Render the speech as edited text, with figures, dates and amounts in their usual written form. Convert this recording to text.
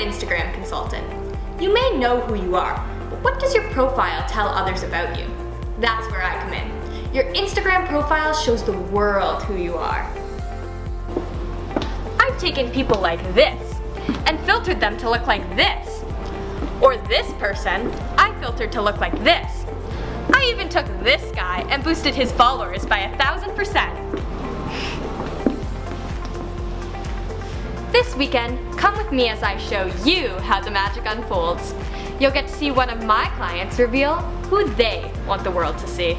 Instagram consultant. You may know who you are, but what does your profile tell others about you? That's where I come in. Your Instagram profile shows the world who you are. I've taken people like this and filtered them to look like this. Or this person, I filtered to look like this. I even took this guy and boosted his followers by 1,000%. This weekend, come with me as I show you how the magic unfolds. You'll get to see one of my clients reveal who they want the world to see.